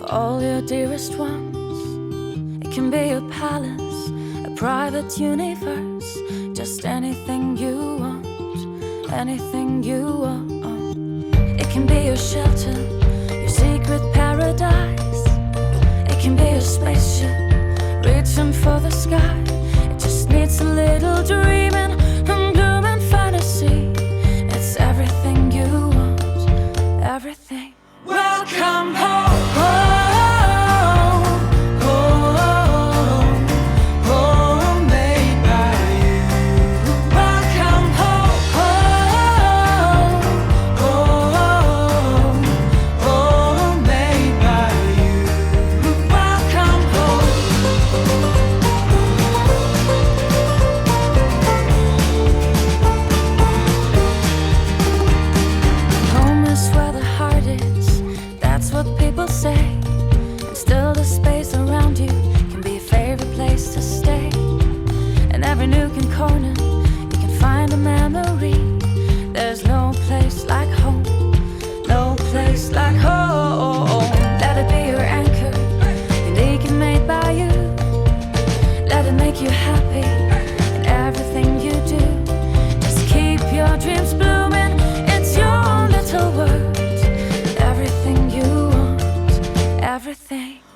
all your dearest ones. It can be a palace, a private universe, just anything you want, anything you want. It can be your shelter, your secret paradise. It can be a spaceship, reaching for the sky. It just needs a little dreaming and gloom and fantasy. It's everything you want, everything. Welcome home.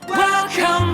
Welcome